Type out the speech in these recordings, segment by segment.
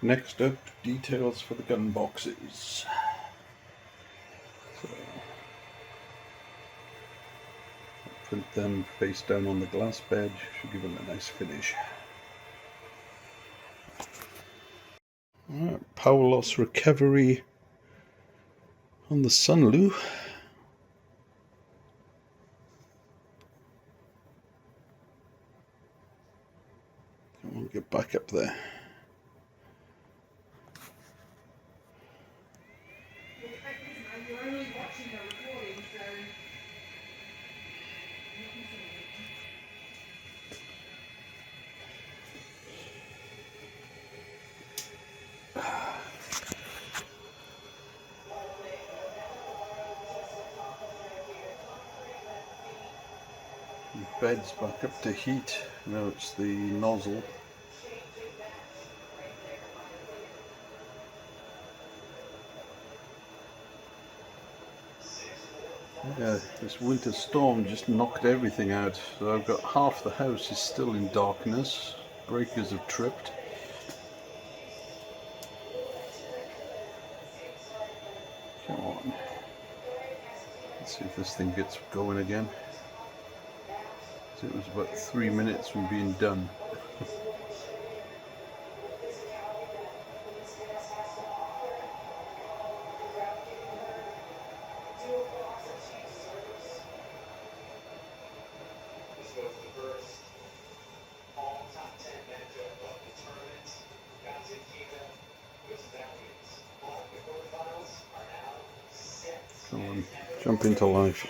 Next up, details for the gun boxes. So, print them face down on the glass bed, should give them a nice finish. Right, power loss recovery on the Sunlu. Come on, get back up there. The bed's back up to heat. Now it's the nozzle. Yeah, this winter storm just knocked everything out. So I've got half the house is still in darkness. Breakers have tripped. Come on. Let's see if this thing gets going again. So it was about 3 minutes from being done. Come on, jump into life.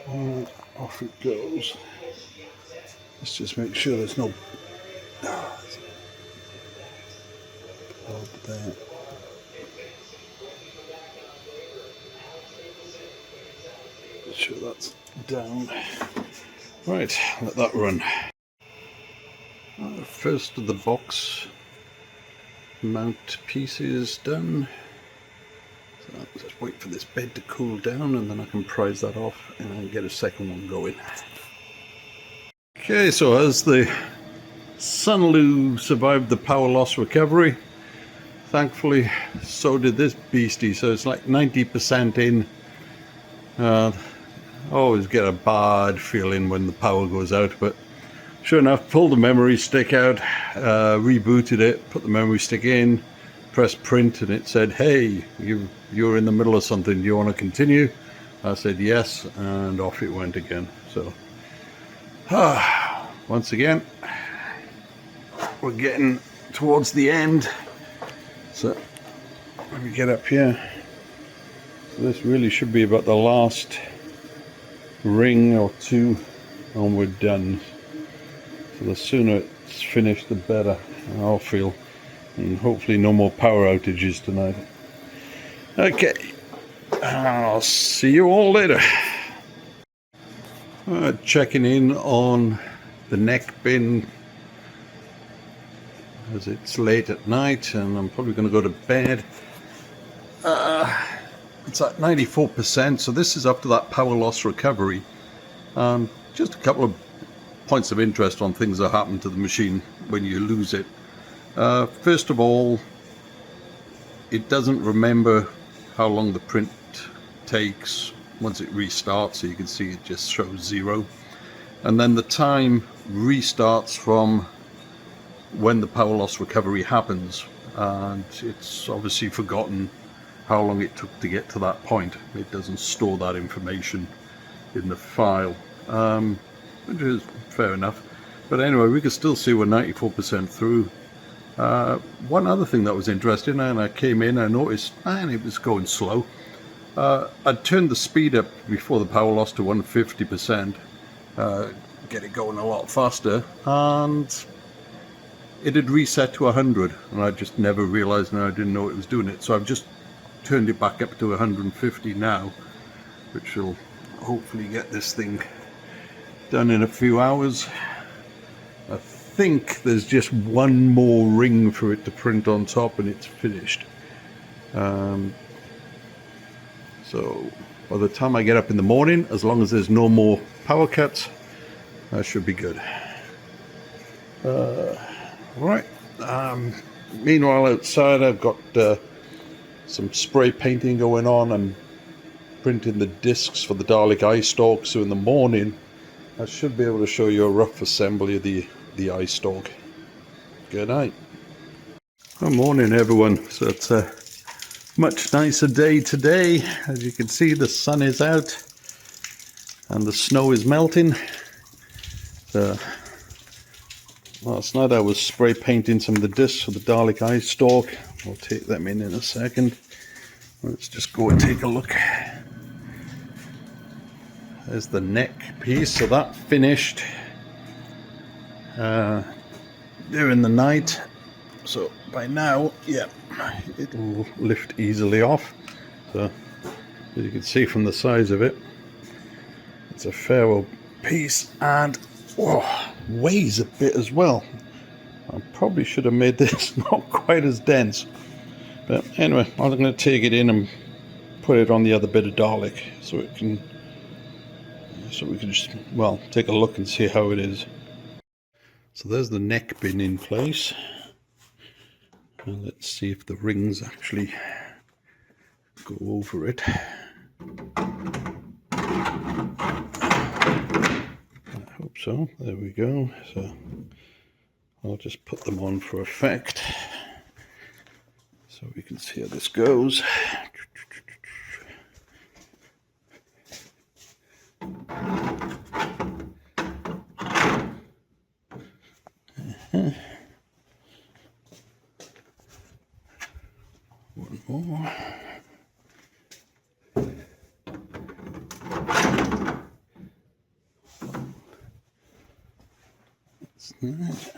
And off it goes. Let's just make sure there's no bulb there. Make sure that's down. Right, let that run. First of the box mount pieces done. So just wait for this bed to cool down and then I can prise that off and I'll get a second one going. Okay, so as the Sunlu survived the power loss recovery, thankfully so did this beastie. So it's like 90% in. I always get a bad feeling when the power goes out, but sure enough, pulled the memory stick out, rebooted it, put the memory stick in, pressed print, and it said, hey, you're in the middle of something, do you want to continue? I said yes, and off it went again. So once again, we're getting towards the end. So let me get up here. So this really should be about the last ring or two and we're done. So the sooner it's finished the better, I'll feel, and hopefully no more power outages tonight. Okay, I'll see you all later. Checking in on the neck bin as it's late at night and I'm probably going to go to bed. It's at 94%, so this is after that power loss recovery. Just a couple of points of interest on things that happen to the machine when you lose it. First of all, it doesn't remember how long the print takes once it restarts, so you can see it just shows 0. And then the time restarts from when the power loss recovery happens, and it's obviously forgotten how long it took to get to that point. It doesn't store that information in the file, which is fair enough. But anyway, we can still see we're 94% through. One other thing that was interesting, and I came in, I noticed, and it was going slow. I'd turned the speed up before the power loss to 150%, get it going a lot faster, and it had reset to 100, and I just never realized, and I didn't know it was doing it. So I've just turned it back up to 150 now, which will hopefully get this thing done in a few hours. I think there's just one more ring for it to print on top and it's finished. So by the time I get up in the morning, as long as there's no more power cuts, that should be good. Right. Meanwhile, outside I've got some spray painting going on. I'm printing the discs for the Dalek eye stalk, so in the morning I should be able to show you a rough assembly of the eye stalk. Good night. Good morning, everyone. So it's a much nicer day today. As you can see, the sun is out and the snow is melting. So last night I was spray painting some of the discs for the Dalek eye stalk. We'll take them in a second. Let's just go and take a look. There's the neck piece, so that finished during the night. So by now, yeah, it'll lift easily off. So as you can see from the size of it, it's a fair old piece, and weighs a bit as well. I probably should have made this not quite as dense, but anyway, I'm going to take it in and put it on the other bit of Dalek so we can just, well, take a look and see how it is. So there's the neck bin in place. And let's see if the rings actually go over it. I hope so. There we go. So I'll just put them on for effect so we can see how this goes. One more. That's that.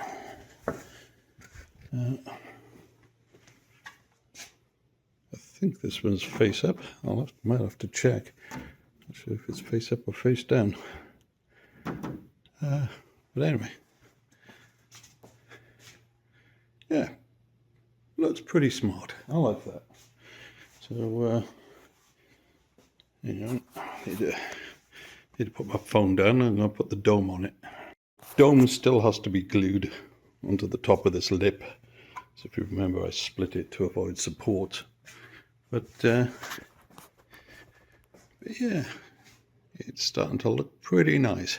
I think this one's face up. Might have to check. Not sure if it's face up or face down. But anyway, yeah, looks pretty smart. I like that. So, you know, need to put my phone down and I'll put the dome on it. Dome still has to be glued onto the top of this lip. So if you remember, I split it to avoid support. But yeah, it's starting to look pretty nice.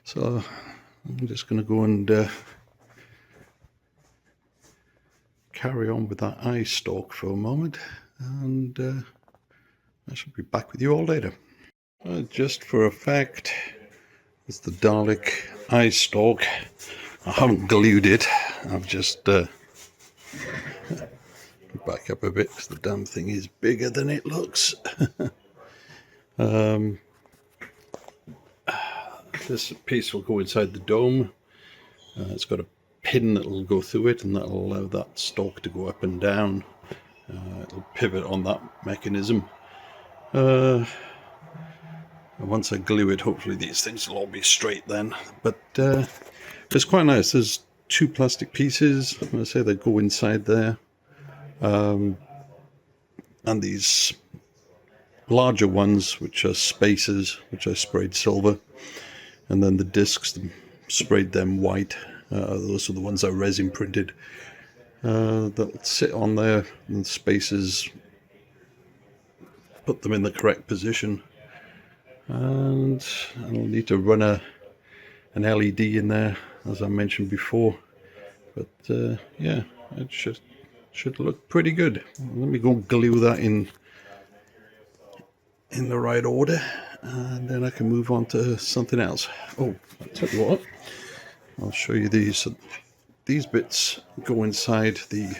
So I'm just going to go and carry on with that eye stalk for a moment, and I shall be back with you all later. Just for effect, it's the Dalek eye stalk. I haven't glued it. I've just back up a bit because the damn thing is bigger than it looks. This piece will go inside the dome. It's got a pin that will go through it, and that will allow that stalk to go up and down. It'll pivot on that mechanism. And once I glue it, hopefully these things will all be straight then. But it's quite nice. There's two plastic pieces. I'm going to say they go inside there. And these larger ones, which are spacers, which I sprayed silver. And then the discs, sprayed them white. Those are the ones I resin printed. That'll sit on there, and the spacers, put them in the correct position. And I'll need to run an LED in there, as I mentioned before. But yeah, it should look pretty good. Let me go glue that in the right order, and then I can move on to something else. Oh, I'll tell you what, I'll show you these. So these bits go inside the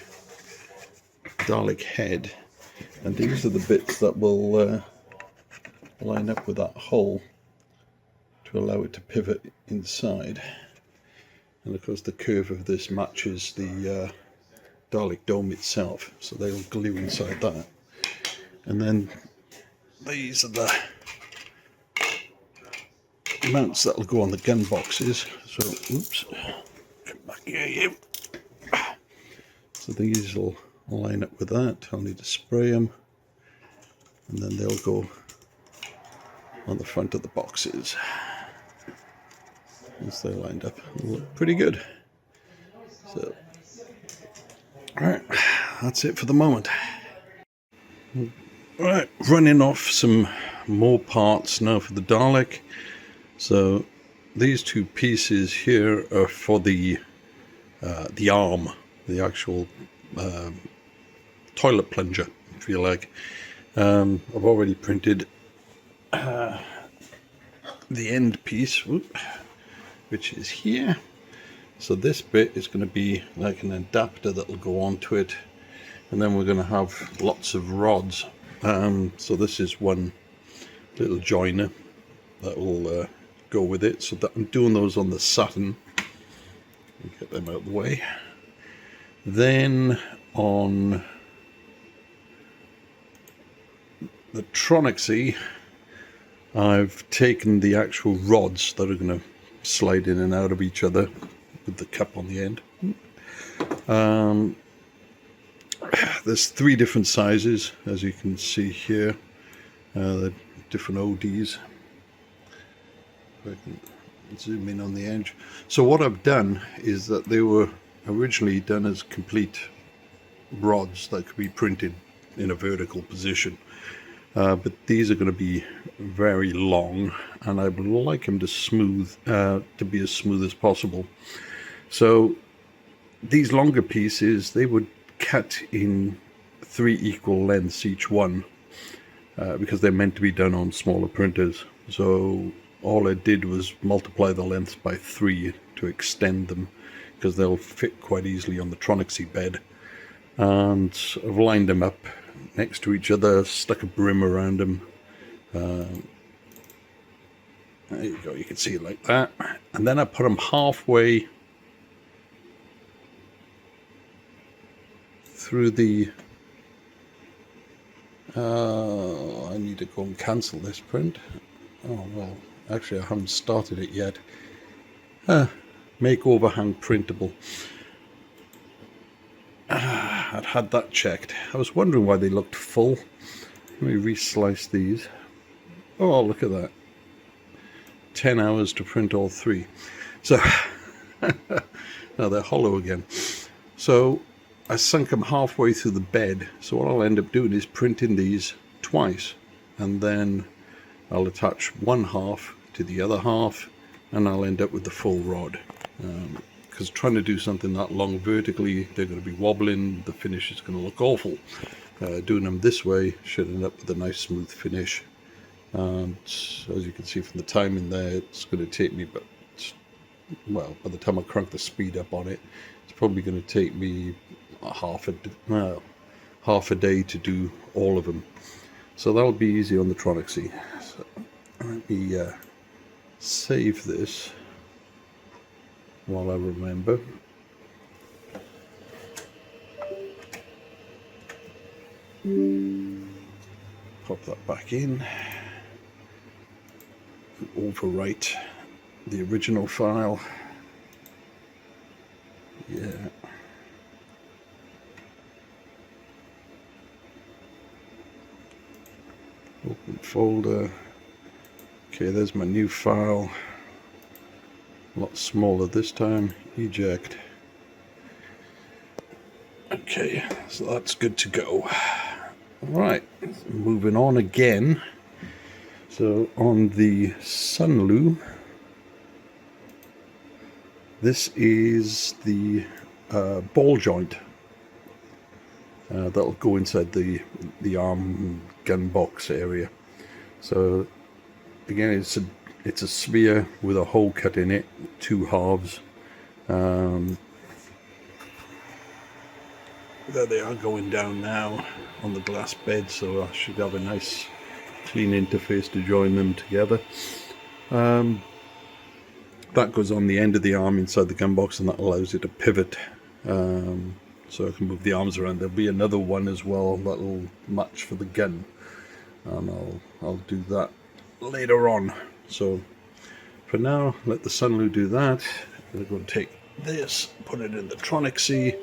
Dalek head, and these are the bits that will line up with that hole to allow it to pivot inside. And of course the curve of this matches the Dalek dome itself, so they'll glue inside that. And then these are the mounts that'll go on the gun boxes. So, oops, come back here, you. So these will line up with that. I'll need to spray them, and then they'll go on the front of the boxes. Once they're lined up, it'll look pretty good. So, alright, that's it for the moment. Alright, running off some more parts now for the Dalek. So these two pieces here are for the arm, the actual toilet plunger, if you like. I've already printed the end piece, which is here. So this bit is going to be like an adapter that will go onto it, and then we're going to have lots of rods. So this is one little joiner that will go with it. So that I'm doing those on the Saturn. Get them out of the way. Then on the TronXY, I've taken the actual rods that are going to slide in and out of each other with the cup on the end. There's 3 different sizes, as you can see here. The different ODs. If I can zoom in on the edge. So what I've done is that they were originally done as complete rods that could be printed in a vertical position. But these are going to be very long, and I would like them to be as smooth as possible. So these longer pieces, they would cut in 3 equal lengths each one, because they're meant to be done on smaller printers. So all I did was multiply the lengths by 3 to extend them, because they'll fit quite easily on the TronXY bed. And I've lined them up next to each other, stuck a brim around them. There you go, you can see it like that. And then I put them halfway through the... I need to go and cancel this print. Oh well, actually I haven't started it yet. Make overhang printable. I'd had that checked. I was wondering why they looked full. Let me re-slice these. Oh, look at that. 10 hours to print all 3. So, now they're hollow again. So, I sunk them halfway through the bed. So what I'll end up doing is printing these twice. And then I'll attach one half to the other half, and I'll end up with the full rod. Because trying to do something that long vertically, they're going to be wobbling, the finish is going to look awful. Doing them this way should end up with a nice smooth finish. And as you can see from the timing there, it's going to take me, well, by the time I crank the speed up on it, it's probably going to take me half a day to do all of them. So that'll be easy on the TronXY. So let me save this while I remember. Pop that back in. Overwrite the original file. Yeah. Open folder. Okay, there's my new file. A lot smaller this time. Eject. Okay, so that's good to go. Right, moving on again. So on the Sunlu, this is the ball joint that'll go inside the arm gun box area. So again, it's a sphere with a hole cut in it, 2 halves. There they are going down now on the glass bed, so I should have a nice clean interface to join them together. That goes on the end of the arm inside the gun box, and that allows it to pivot, so I can move the arms around. There'll be another one as well that'll match for the gun, and I'll do that later on. So for now, let the Sunlu do that. I'm going to take this, put it in the TronXY.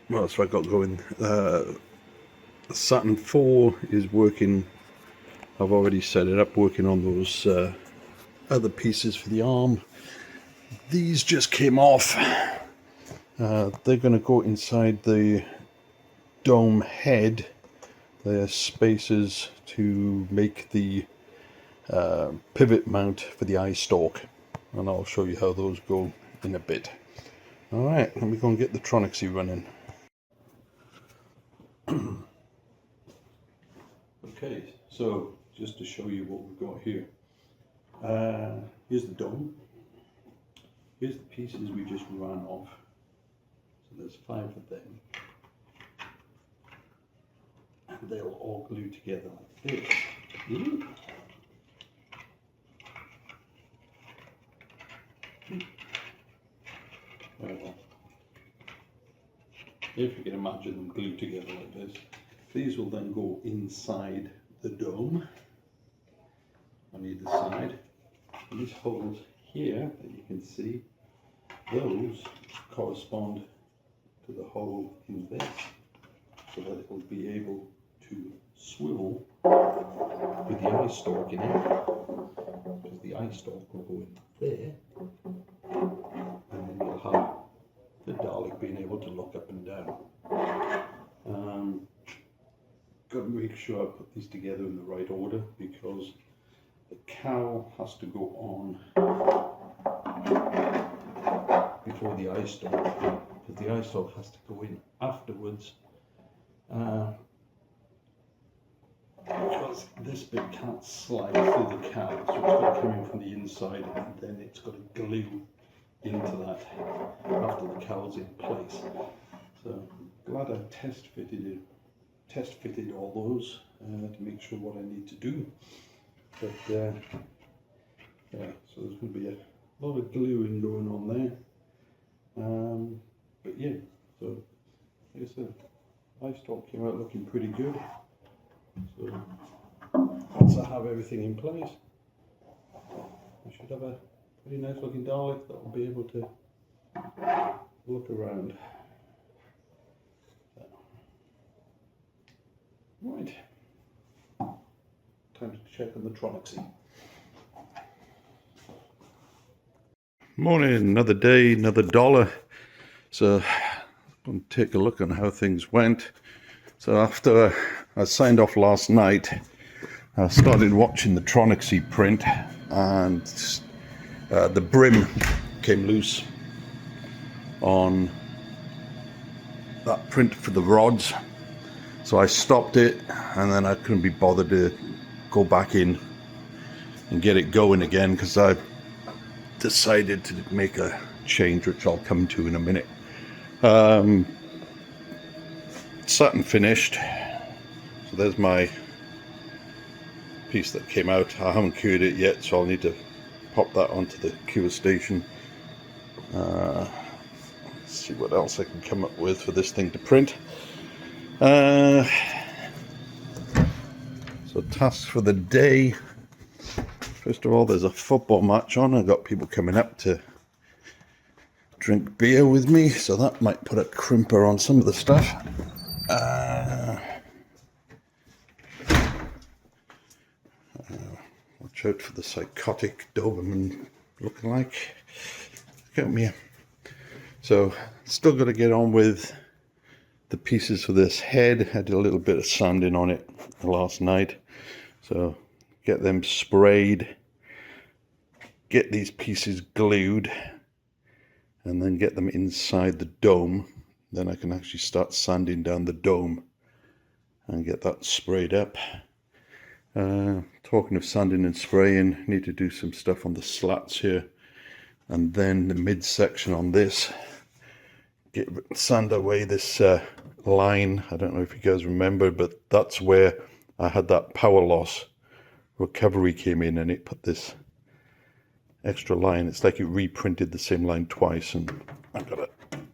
What else have I got going? The Saturn 4 is working. I've already set it up, working on those other pieces for the arm. These just came off. They're going to go inside the dome head. They're spacers to make the pivot mount for the eye stalk, and I'll show you how those go in a bit. Alright, let me go and get the TronXY running. Okay, so just to show you what we've got here. Here's the dome. Here's the pieces we just ran off. So there's 5 of them. And they'll all glue together like this. Well, if you can imagine them glued together like this, these will then go inside the dome on either side. And these holes here that you can see, those correspond to the hole in this, so that it will be able to swivel with the eye stalk in it, because the eye stalk will go in there, and then you'll have the Dalek being able to look up and down. Got to make sure I put these together in the right order, because the cowl has to go on before the eye stalk, because the eye stalk has to go in afterwards, because this bit can't slide through the cowl, so it's got to come in from the inside, and then it's got to glue into that after the cowl's in place. So glad I test fitted all those to make sure what I need to do. But yeah, so there's going to be a lot of gluing going on there. But yeah, so like I said, eye stalk came out looking pretty good. So once I have everything in place, I should have a pretty nice looking Dalek that will be able to look around. Right, time to check on the TronXY. Morning, another day, another dollar. So I'm going to take a look on how things went. So after I signed off last night, I started watching the TronXY print, and the brim came loose on that print for the rods. So I stopped it, and then I couldn't be bothered to go back in and get it going again, because I decided to make a change, which I'll come to in a minute. Saturn finished. So there's my piece that came out. I haven't cured it yet, so I'll need to pop that onto the cure station. Let's see what else I can come up with for this thing to print. So tasks for the day. First of all, there's a football match on. I've got people coming up to drink beer with me, so that might put a crimper on some of the stuff. Watch out for the psychotic Doberman looking like. Look at me. So still got to get on with the pieces for this head. I did a little bit of sanding on it last night, so get them sprayed, get these pieces glued, and then get them inside the dome. Then I can actually start sanding down the dome and get that sprayed up. Talking of sanding and spraying, need to do some stuff on the slats here, and then the midsection on this. Sand away this line. I don't know if you guys remember, but that's where I had that power loss recovery came in, and it put this extra line. It's like it reprinted the same line twice, and I've got to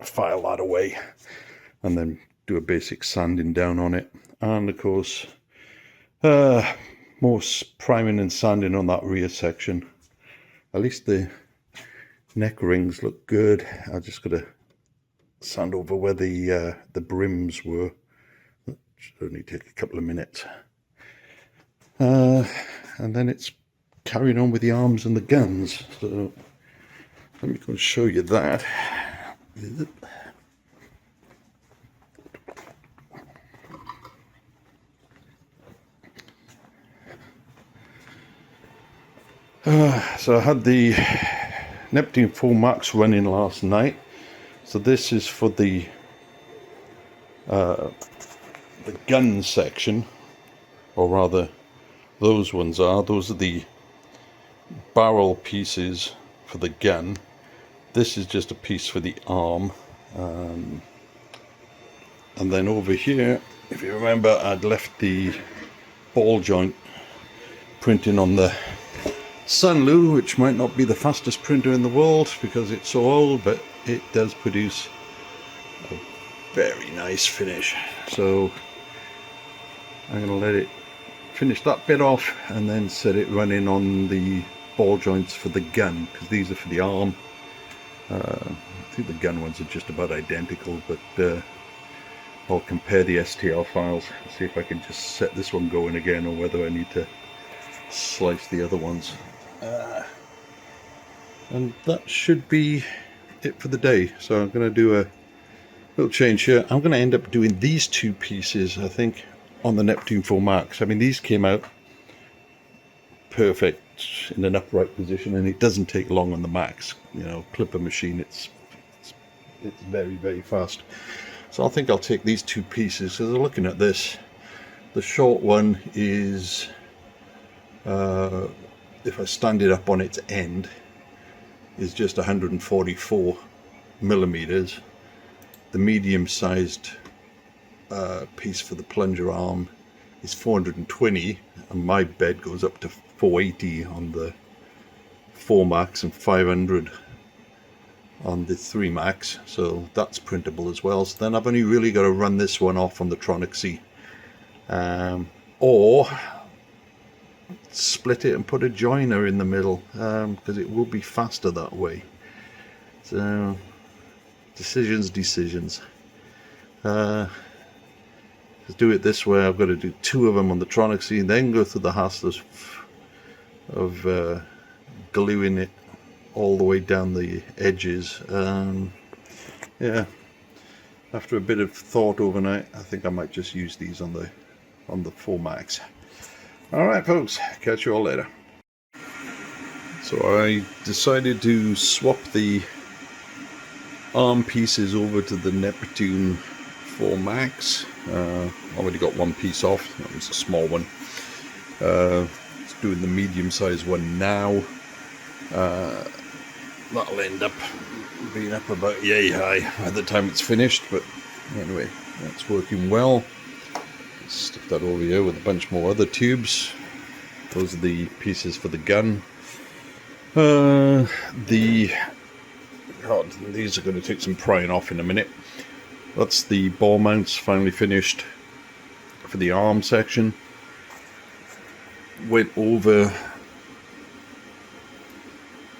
file that away and then do a basic sanding down on it. And of course, more priming and sanding on that rear section. At least the neck rings look good. I just got to sand over where the brims were. That should only take a couple of minutes. And then it's carrying on with the arms and the guns. So let me go and show you that. So I had the Neptune 4 Max running last night. So this is for the gun section, or rather those ones are. Those are the barrel pieces for the gun. This is just a piece for the arm. And then over here, if you remember, I'd left the ball joint printing on the Sunlu, which might not be the fastest printer in the world because it's so old, but it does produce a very nice finish. So I'm going to let it finish that bit off and then set it running on the ball joints for the gun, because these are for the arm. I think the gun ones are just about identical, but I'll compare the STL files, see if I can just set this one going again or whether I need to slice the other ones. And that should be it for the day. So I'm going to do a little change here. I'm going to end up doing these two pieces, I think, on the Neptune 4 Max. I mean, these came out perfect in an upright position, and it doesn't take long on the Max. You know, clipper machine, it's very, very fast. So I think I'll take these two pieces. So looking at this, the short one is, if I stand it up on its end, is just 144 millimeters. The medium-sized piece for the plunger arm is 420, and my bed goes up to 480 on the 4 Max and 500 on the 3 Max, so that's printable as well. So then I've only really got to run this one off on the TronXY, or split it and put a joiner in the middle, because it will be faster that way. So decisions. Let's do it this way. I've got to do 2 of them on the TronXY and then go through the hassle of gluing it all the way down the edges. Yeah, after a bit of thought overnight, I think I might just use these on the 4 Max. Alright folks, catch you all later. So I decided to swap the arm pieces over to the Neptune 4 Max. Already got one piece off. That was a small one. It's doing the medium-sized one now. That'll end up being up about yay high by the time it's finished, but anyway, that's working well. Stick that over here with a bunch more other tubes. Those are the pieces for the gun. These are going to take some prying off in a minute. That's the ball mounts finally finished for the arm section. Went over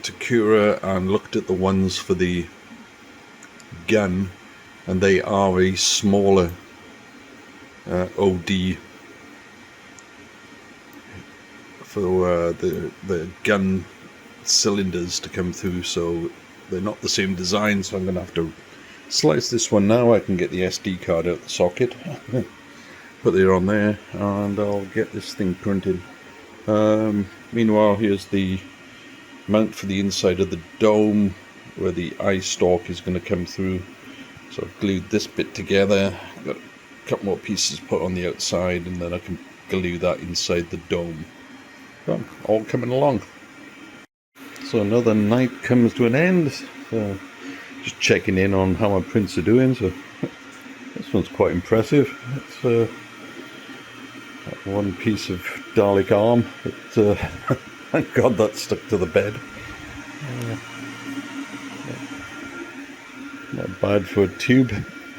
to Cura and looked at the ones for the gun, and they are a smaller OD for the gun cylinders to come through, so they're not the same design. So I'm going to have to slice this one now. I can get the SD card out the socket, put it on there, and I'll get this thing printed. Meanwhile, here's the mount for the inside of the dome where the eye stalk is going to come through. So I've glued this bit together, got a couple more pieces put on the outside, and then I can glue that inside the dome. So, all coming along. So another night comes to an end. Just checking in on how my prints are doing. So this one's quite impressive. It's one piece of Dalek arm, but thank God that stuck to the bed. Not bad for a tube.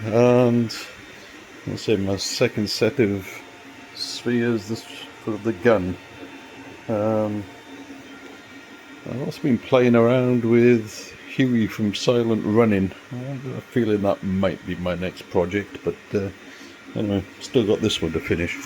And I'll say my second set of spheres, this for the gun. I've also been playing around with Huey from Silent Running. I have a feeling that might be my next project, but anyway, still got this one to finish.